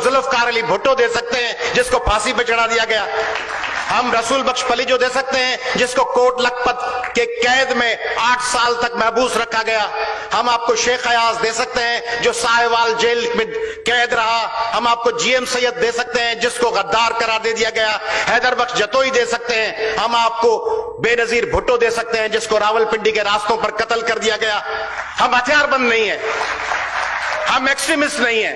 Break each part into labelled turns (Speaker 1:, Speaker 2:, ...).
Speaker 1: जुल्फकार अली भुट्टो दे सकते हैं जिसको फांसी पे चढ़ा दिया गया। हम रसूल बख्श पलीजो दे सकते हैं जिसको कोट लखपत के कैद में 8 साल तक महबूस रखा गया। हम आपको शेख अयाज दे सकते हैं जो साहिवाल जेल में कैद रहा। हम आपको जीएम सैयद दे सकते हैं जिसको गद्दार करार दे दिया गया। हैदर बख्श जतोई दे सकते हैं। हम आपको बेनजीर भुट्टो दे सकते हैं जिसको रावलपिंडी के रास्तों पर कत्ल कर दिया गया। हम हथियारबंद नहीं है, हम एक्सट्रीमिस्ट नहीं है,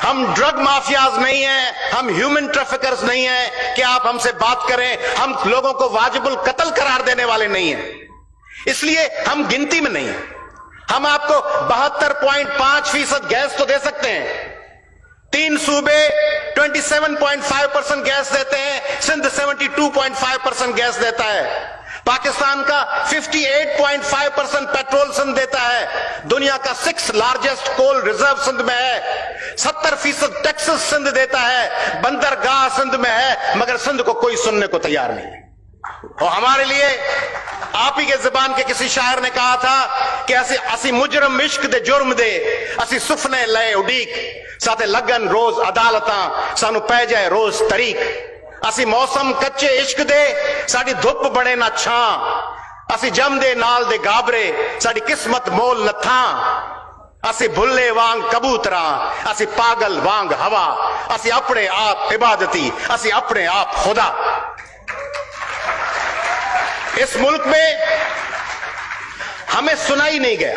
Speaker 1: हम ड्रग माफियाज नहीं हैं, हम ह्यूमन ट्रैफिकर्स नहीं हैं कि आप हमसे बात करें। हम लोगों को वाजिबुल कत्ल करार देने वाले नहीं हैं, इसलिए हम गिनती में नहीं हैं। हम आपको 72.5% गैस तो दे सकते हैं। 3 सूबे 27.5% गैस देते हैं, सिंध 72.5% गैस देता है। पाकिस्तान का 58.5% पेट्रोल सिंध देता है। दुनिया का 6th लार्जेस्ट कोल रिजर्व सिंध में है। 70% टैक्सेस सिंध देता है। बंदरगाह सिंध में है, मगर सिंध को कोई सुनने को तैयार नहीं है। और हमारे लिए आप ही के जुबान के किसी शायर ने कहा था कि असी मुजरम इश्क दे जुर्म दे, असी सुफने लए उडीक, साथे लगन रोज अदालतां, सानू पै जाए रोज तरीक। असी मौसम कच्चे इश्क दे, साडी धुप बड़े ना छां, असी जम दे नाल दे गाबरे, साडी किस्मत मोल न थां। असी भुल्ले वांग कबूतरां, असी पागल वांग हवा, असी अपने आप इबादती, असी अपने आप खुदा। इस मुल्क में हमें सुना ही नहीं गया,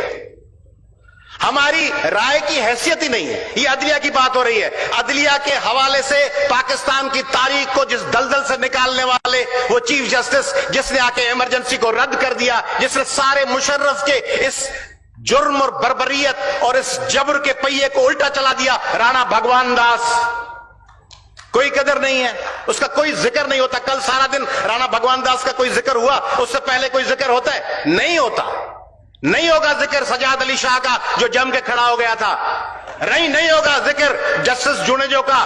Speaker 1: हमारी राय की हैसियत ही नहीं है। ये अदलिया की बात हो रही है। अदलिया के हवाले से पाकिस्तान की तारीख को जिस दलदल से निकालने वाले वो चीफ जस्टिस जिसने आके इमरजेंसी को रद्द कर दिया, जिसने सारे मुशर्रफ के इस जुर्म और बर्बरियत और इस जबर के पहिए को उल्टा चला दिया, राणा भगवान दास, कोई कदर नहीं है, उसका कोई जिक्र नहीं होता। कल सारा दिन राणा भगवान दास का कोई जिक्र हुआ, उससे पहले कोई जिक्र होता है? नहीं होता। नहीं होगा जिक्र सजाद अली शाह का जो जम के खड़ा हो गया था। नहीं होगा जिक्र जस्टिस जुनेजो का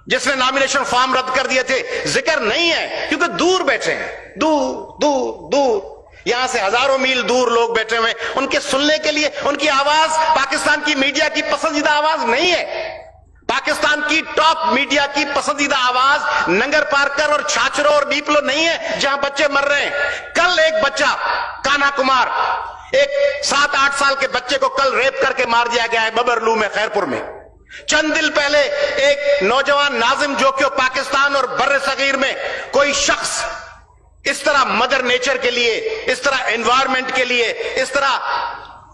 Speaker 1: जिसने नॉमिनेशन फॉर्म रद्द कर दिए थे। जिक्र नहीं है क्योंकि दूर बैठे हैं, दूर यहां से हजारों मील दूर लोग बैठे हुए, उनके सुनने के लिए उनकी आवाज पाकिस्तान की मीडिया की पसंदीदा आवाज नहीं है। पाकिस्तान की टॉप मीडिया की पसंदीदा आवाज नंगर पार्कर और छाछरो और बीपलो नहीं है जहां बच्चे मर रहे हैं। कल एक बच्चा कान्हा कुमार, एक 7-8 साल के बच्चे को कल रेप करके मार दिया गया है बबरलू में, खैरपुर में। चंद दिन पहले एक नौजवान नाजिम जोकियो पाकिस्तान और बर्रे सगीर में कोई शख्स इस तरह मदर नेचर के लिए, इस तरह एनवायरमेंट के लिए, इस तरह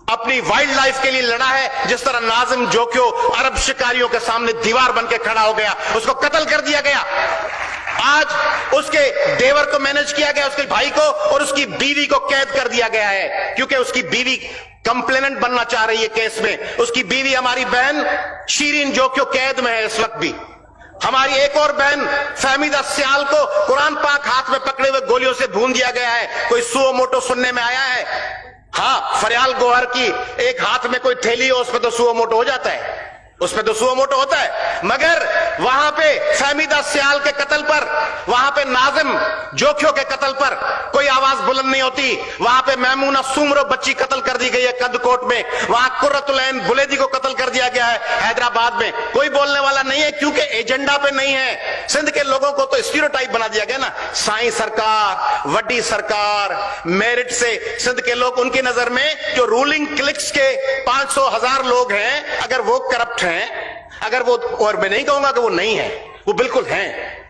Speaker 1: अपनी वाइल्ड लाइफ के लिए लड़ा है जिस तरह नाजिम जोकियो अरब शिकारियों के सामने दीवार बन के खड़ा हो गया, उसको कत्ल कर दिया गया। आज उसके देवर को मैनेज किया गया, उसके भाई को, और उसकी बीवी को कैद कर दिया गया है क्योंकि उसकी बीवी कंप्लेनेंट बनना चाह रही है केस में। उसकी बीवी हमारी बहन शीरीन जोकियो कैद में है इस वक्त भी। हमारी एक और बहन फहमीदा सियाल को कुरान पाक हाथ में पकड़े हुए गोलियों से भून दिया गया है। कोई सुओ मोटो सुनने में आया है? हाँ, फरियाल गोहर की एक हाथ में कोई थैली हो, उसमें तो सुओ मोटो हो जाता है, उसमें तो सुओ मोटो होता है। मगर वहां पे फहमीदा सियाल के कत्ल पर, वहां पे नाजिम जोखियो के कत्ल पर कोई आवाज बुलंद नहीं होती। वहां पे मैमूना सुमरो बच्ची कत्ल कर दी गई है कदकोट में। वहां कुर्रतुलैन बुलेदी को कत्ल कर दिया गया है हैदराबाद में। कोई बोलने वाला नहीं है क्योंकि एजेंडा पे नहीं है। सिंध के लोगों को तो स्टीरियोटाइप बना दिया गया ना, साईं सरकार, वड्डी सरकार, मेरिट से सिंध के लोग, उनकी नजर में जो रूलिंग क्लिक्स के 500,000 लोग हैं, अगर वो करप्ट हैं, अगर वो, और मैं नहीं कहूंगा कि वो नहीं है, वो बिल्कुल हैं।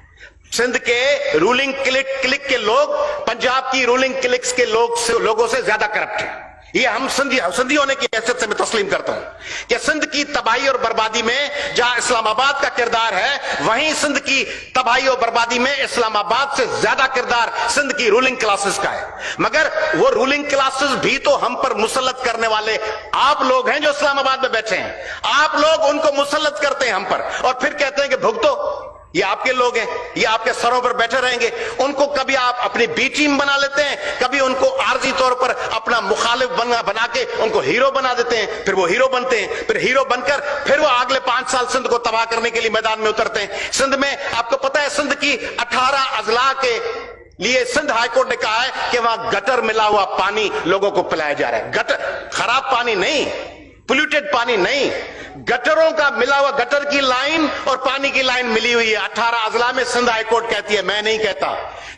Speaker 1: सिंध के रूलिंग क्लिक के लोग पंजाब की रूलिंग क्लिक्स के लोगों से ज्यादा करप्ट हैं। ये हम सिंधी होने की हैसियत से मैं तस्लीम करता हूं कि सिंध की तबाही और बर्बादी में जहां इस्लामाबाद का किरदार है, वहीं सिंध की तबाही और बर्बादी में इस्लामाबाद से ज्यादा किरदार सिंध की रूलिंग क्लासेस का है। मगर वो रूलिंग क्लासेस भी तो हम पर मुसल्लत करने वाले आप लोग हैं जो इस्लामाबाद में बैठे हैं। आप लोग उनको मुसल्लत करते हैं हम पर और फिर कहते हैं कि भुगतो। ये आपके लोग हैं, ये आपके सरों पर बैठे रहेंगे। उनको कभी आप अपनी बी टीम बना लेते हैं, कभी उनको आर्जी तौर पर अपना मुखालिफ बना के उनको हीरो बना देते हैं, फिर वो हीरो बनते हैं, फिर हीरो बनकर फिर वो अगले 5 साल सिंध को तबाह करने के लिए मैदान में उतरते हैं। सिंध में आपको पता है, सिंध की 18 अजला के लिए सिंध हाईकोर्ट ने कहा है कि वहां गटर मिला हुआ पानी लोगों को पिलाया जा रहा है। गटर, खराब पानी नहीं, पोल्यूटेड पानी नहीं, गटरों का मिला हुआ, गटर की लाइन और पानी की लाइन मिली हुई है 18 अजला में। सिंध हाईकोर्ट कहती है, मैं नहीं कहता।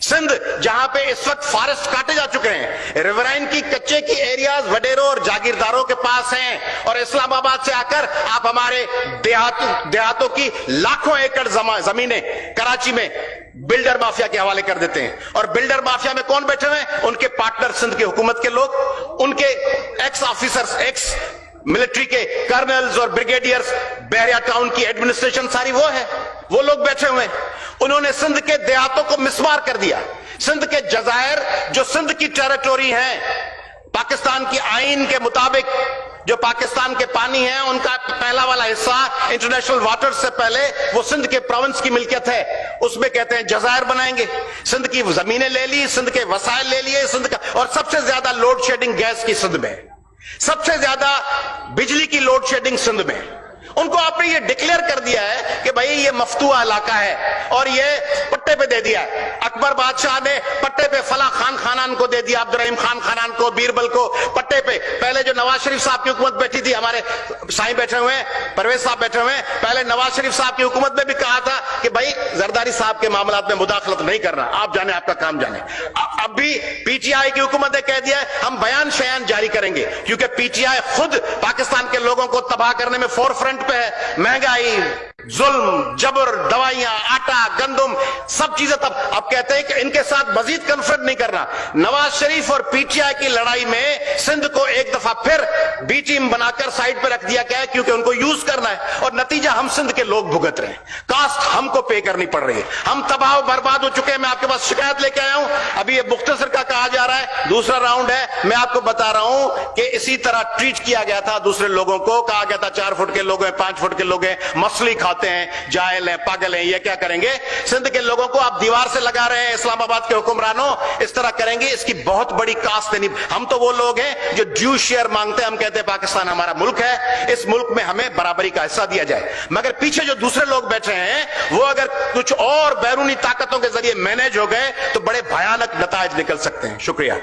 Speaker 1: सिंध जहां पे इस वक्त फॉरेस्ट काटे जा चुके हैं, रिवराइन की कच्चे की एरियाज वडेरों और जागीरदारों के पास हैं, और इस्लामाबाद से आकर आप हमारे देहातों की लाखों एकड़ जमीनें कराची में बिल्डर माफिया के हवाले कर देते हैं। और बिल्डर माफिया में कौन बैठे हुए हैं? उनके पार्टनर सिंध की हुकूमत के लोग, उनके एक्स ऑफिसर्स, एक्स मिलिट्री के कर्नल्स और ब्रिगेडियर्स, बहरिया टाउन की एडमिनिस्ट्रेशन सारी वो है, वो लोग बैठे हुए हैं। उन्होंने सिंध के देहातों को मिसमार कर दिया। सिंध के जजायर जो सिंध की टेरिटोरी है, पाकिस्तान की आईन के मुताबिक जो पाकिस्तान के पानी है, उनका पहला वाला हिस्सा इंटरनेशनल वाटर से पहले वो सिंध के प्रोविंस की मिल्कियत है, उसमें कहते हैं जजायर बनाएंगे। सिंध की जमीनें ले ली, सिंध के वसाइल ले लिए, सिंध का, और सबसे ज्यादा लोड शेडिंग गैस की सिंध में, सबसे ज्यादा बिजली की लोड शेडिंग सिंध में। उनको आपने ये डिक्लेयर कर दिया है कि भाई ये मफतूआ इलाका है और ये पट्टे पे दे दिया है। अकबर बादशाह ने पट्टे पे फला खान खानान को दे दिया, अब्दुर्रहीम खान खानान को, बीरबल को पट्टे पे। पहले जो नवाज शरीफ साहब की हुकूमत बैठी थी, हमारे साईं बैठे हुए हैं, परवेज साहब बैठे हुए हैं, पहले नवाज शरीफ साहब की हुकूमत में भी कहा था कि भाई जरदारी साहब के मामलात में मुदाखलत नहीं करना, आप जाने, आपका काम जाने। अब भी पीटीआई की हुकूमत ने कह दिया है हम बयान शयान जारी करेंगे, क्योंकि पीटीआई खुद पाकिस्तान के लोगों को तबाह करने में फोर फ्रंट पे है। महंगाई, जुल्म, जबर, दवाइयां, आटा, गंदम, सब चीजें। तब अब कहते हैं कि इनके साथ मजीद कन्फ्रंट नहीं करना। नवाज शरीफ और पीटीआई की लड़ाई में सिंध को एक दफा फिर बी टीम बनाकर साइड पर रख दिया गया है, क्योंकि उनको यूज करना है, और नतीजा हम सिंध के लोग भुगत रहे हैं। कास्ट हमको पे करनी पड़ रही है, हम तबाह बर्बाद हो चुके हैं। मैं आपके पास शिकायत लेके आया हूं, अभी ये मुख्तसर का कहा जा रहा है, दूसरा राउंड है। मैं आपको बता रहा हूं कि इसी तरह ट्रीट किया गया था दूसरे लोगों को, कहा गया था 4 फुट के लोग हैं, 5 फुट के लोग हैं, मछली खाते हैं, जाहिल हैं, पागल हैं, ये क्या करेंगे? सिंध के लोगों को आप दीवार से लगा रहे हैं इस्लामाबाद के हुक्मरानों, इस तरह करेंगे। इसकी बहुत बड़ी कास्ट नहीं। हम तो वो लोग हैं जो ड्यू शेयर मांगते हैं, हम कहते हैं पाकिस्तान हमारा मुल्क है, इस मुल्क में हमें बराबरी का हिस्सा दिया जाए। मगर पीछे जो दूसरे लोग बैठे हैं, वो अगर कुछ और बैरूनी ताकतों के जरिए मैनेज हो गए तो बड़े भयानक नतायज निकल सकते हैं। शुक्रिया।